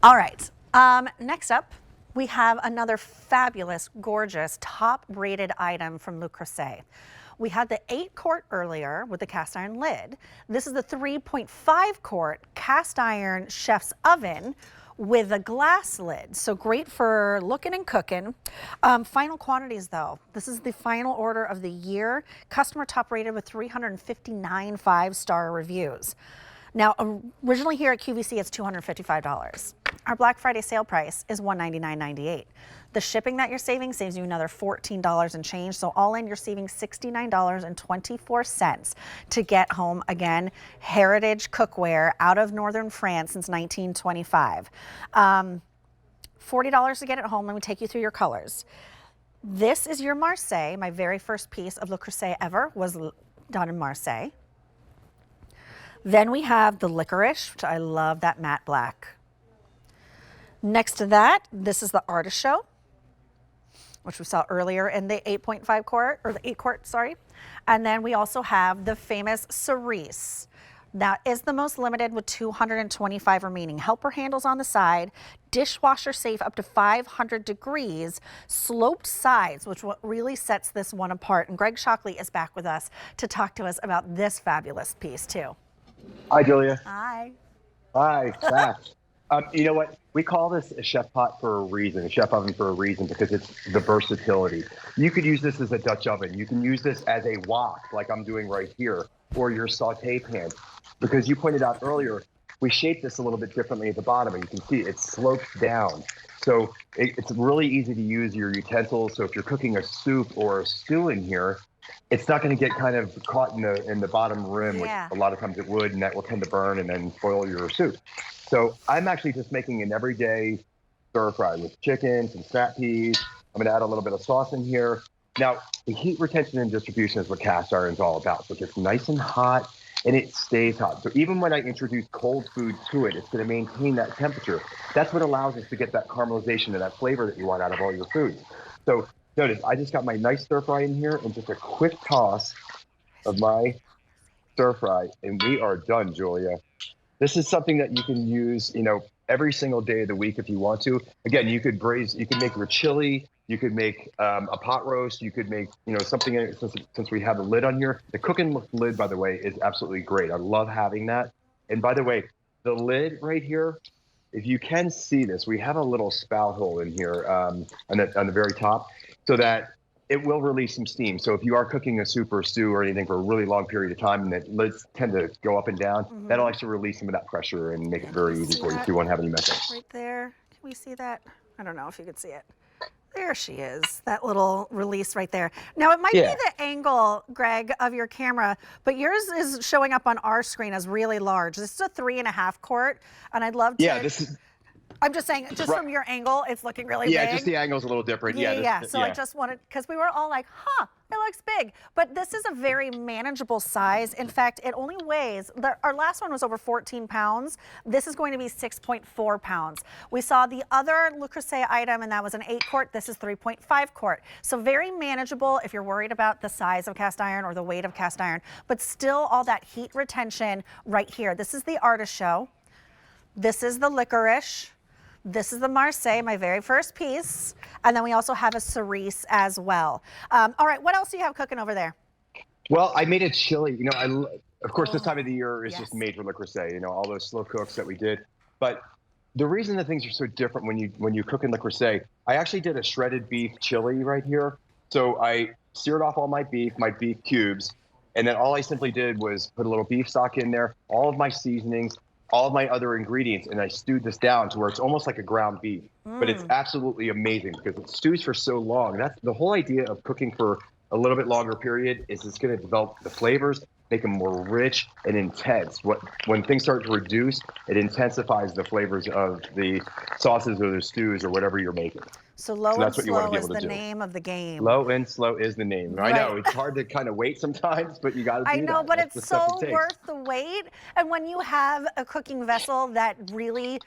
All right, next up, we have another fabulous, gorgeous, top-rated item from Le Creuset. We had the 8-quart earlier with the cast iron lid. This is the 3.5-quart cast iron chef's oven with a glass lid. So great for looking and cooking. Final quantities though. This is the final order of the year. Customer top rated with 359 5-star reviews. Now, originally here at QVC, it's $255. Our Black Friday sale price is $199.98. The shipping that you're saving saves you another $14 and change. So all in, you're saving $69.24 to get home. Again, heritage cookware out of Northern France since 1925. $40 to get it home. Let me take you through your colors. This is your Marseille. My very first piece of Le Creuset ever was done in Marseille. Then we have the licorice, which I love that matte black. Next to that, this is the artichoke, which we saw earlier in the 8.5 quart, or the 8 quart, sorry. And then we also have the famous cerise. That is the most limited with 225 remaining. Helper handles on the side, dishwasher safe up to 500 degrees, sloped sides, which what really sets this one apart. And Greg Shockley is back with us to talk to us about this fabulous piece too. Hi, Julia. Hi. Hi, back. You know what? We call this a chef pot for a reason, a chef oven for a reason, because it's the versatility. You could use this as a Dutch oven. You can use this as a wok, like I'm doing right here, or your saute pan. Because you pointed out earlier, we shaped this a little bit differently at the bottom, and you can see it slopes down. So it's really easy to use your utensils. So if you're cooking a soup or a stew in here, it's not going to get kind of caught in the bottom rim, which a lot of times it would, and that will tend to burn and then spoil your soup. So I'm actually just making an everyday stir fry with chicken, some snap peas. I'm going to add a little bit of sauce in here. Now, the heat retention and distribution is what cast iron is all about. So it gets nice and hot, and it stays hot. So even when I introduce cold food to it, it's going to maintain that temperature. That's what allows us to get that caramelization and that flavor that you want out of all your foods. So notice, I just got my nice stir fry in here and just a quick toss of my stir fry, and we are done, Julia. This is something that you can use, every single day of the week if you want to. Again, you could braise, you could make your chili, you could make a pot roast, you could make, something, since we have a lid on here. The cooking lid, by the way, is absolutely great. I love having that. And by the way, the lid right here, if you can see this, we have a little spout hole in here on the very top, so that it will release some steam. So if you are cooking a soup or stew or anything for a really long period of time and the lids tend to go up and down, that'll actually release some of that pressure and make it very easy for you if you won't have any mess ups. Right there. Can we see that? I don't know if you could see it. There she is, that little release right there. Now it might be the angle, Greg, of your camera, but yours is showing up on our screen as really large. This is a 3.5 quart, and I'd love to. Yeah, this is. I'm just saying, just from your angle, it's looking really big. Yeah, just the angle's a little different. So I just wanted, because we were all like, it looks big. But this is a very manageable size. In fact, it only weighs, our last one was over 14 pounds. This is going to be 6.4 pounds. We saw the other Le Creuset item, and that was an 8 quart. This is 3.5 quart. So very manageable if you're worried about the size of cast iron or the weight of cast iron, but still all that heat retention right here. This is the artichoke. This is the licorice. This is the Marseille, my very first piece. And then we also have a cerise as well. All right, what else do you have cooking over there? Well, I made a chili. Of course, this time of the year is just made for Le Creuset, all those slow cooks that we did. But the reason that things are so different when you cook in Le Creuset, I actually did a shredded beef chili right here. So I seared off all my beef cubes, and then all I simply did was put a little beef stock in there, all of my seasonings, all of my other ingredients, and I stewed this down to where it's almost like a ground beef. But it's absolutely amazing because it stews for so long. That's the whole idea of cooking for a little bit longer period, is it's going to develop the flavors, make them more rich and intense. When things start to reduce, it intensifies the flavors of the sauces or the stews or whatever you're making. So low and slow is the name of the game. Low and slow is the name. Right. I know, it's hard to kind of wait sometimes, but you got to do that. I know, but it's so worth the wait. And when you have a cooking vessel that really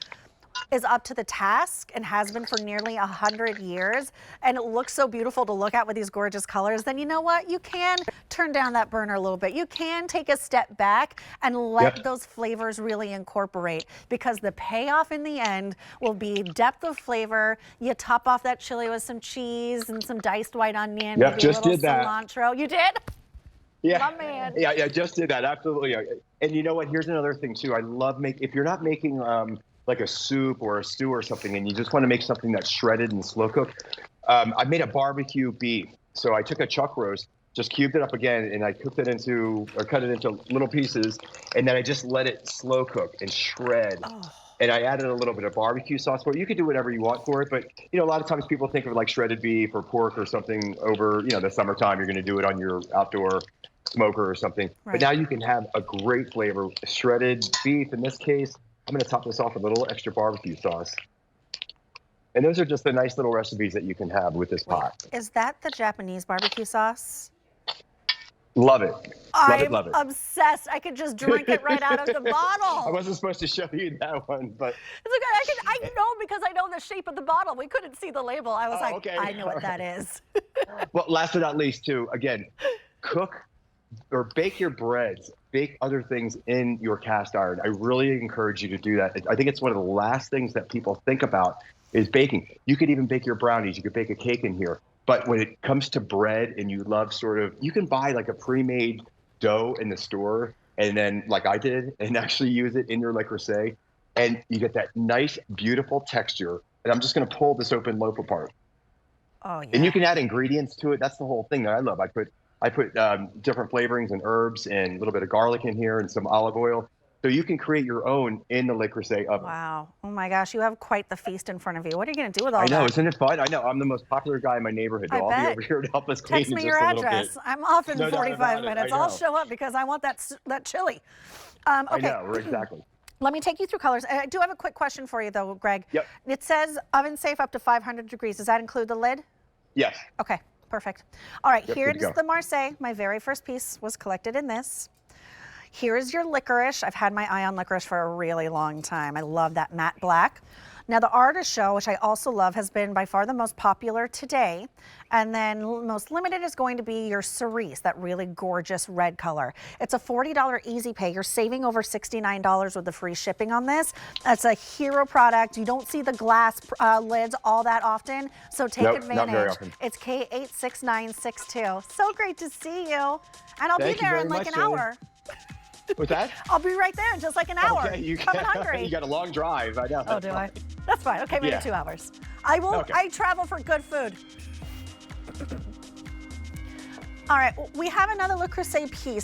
is up to the task and has been for nearly 100 years, and it looks so beautiful to look at with these gorgeous colors, then you know what? You can turn down that burner a little bit. You can take a step back and let those flavors really incorporate, because the payoff in the end will be depth of flavor. You top off that chili with some cheese and some diced white onion, maybe just a little did that. cilantro. You did? Yeah, my man. Yeah, just did that. Absolutely. And you know what? Here's another thing too. I love if you're not making like a soup or a stew or something, and you just want to make something that's shredded and slow cooked. I made a barbecue beef. So I took a chuck roast, just cubed it up again, and I cut it into little pieces, and then I just let it slow cook and shred. Oh. And I added a little bit of barbecue sauce for it. You can do whatever you want for it, but a lot of times people think of like shredded beef or pork or something over, the summertime. You're going to do it on your outdoor smoker or something. Right. But now you can have a great flavor. Shredded beef, in this case, I'm going to top this off with a little extra barbecue sauce. And those are just the nice little recipes that you can have with this pot. Is that the Japanese barbecue sauce? Love it. I'm love it. obsessed. I could just drink it right out of the bottle. I wasn't supposed to show you that one, but it's okay. I know, because I know the shape of the bottle. We couldn't see the label. I was okay. I know what that is. Well, last but not least, too, again, cook or bake your breads, bake other things in your cast iron. I really encourage you to do that. I think it's one of the last things that people think about is baking. You could even bake your brownies. You could bake a cake in here. But when it comes to bread and you love you can buy like a pre-made dough in the store, and then like I did, and actually use it in your Le Creuset, and you get that nice, beautiful texture. And I'm just going to pull this open loaf apart. Oh, yeah. And you can add ingredients to it. That's the whole thing that I love. I put different flavorings and herbs and a little bit of garlic in here and some olive oil. So you can create your own in the Le Creuset oven. Wow. Oh my gosh, you have quite the feast in front of you. What are you going to do with all that? I know, isn't it fun? I know, I'm the most popular guy in my neighborhood. I'll be over here to help us clean Text me in your just a little address. bit. I'm off in No 45 minutes. I'll show up because I want that chili. Okay. I know, exactly. Let me take you through colors. I do have a quick question for you though, Greg. Yep. It says oven safe up to 500 degrees. Does that include the lid? Yes. Okay, perfect. All right, Yep, here's the Marseille. My very first piece was collected in this. Here is your licorice. I've had my eye on licorice for a really long time. I love that matte black. Now the artist show, which I also love, has been by far the most popular today. And then most limited is going to be your cerise, that really gorgeous red color. It's a $40 easy pay. You're saving over $69 with the free shipping on this. It's a hero product. You don't see the glass lids all that often, so take advantage. Not very often. It's K86962. So great to see you. And I'll be there in like an hour. What's that? I'll be right there in just like an hour. Okay, you coming hungry. You got a long drive. I know. Oh, do I? That's fine. Okay, maybe 2 hours. I will. Okay. I travel for good food. All right, we have another Le Creuset piece.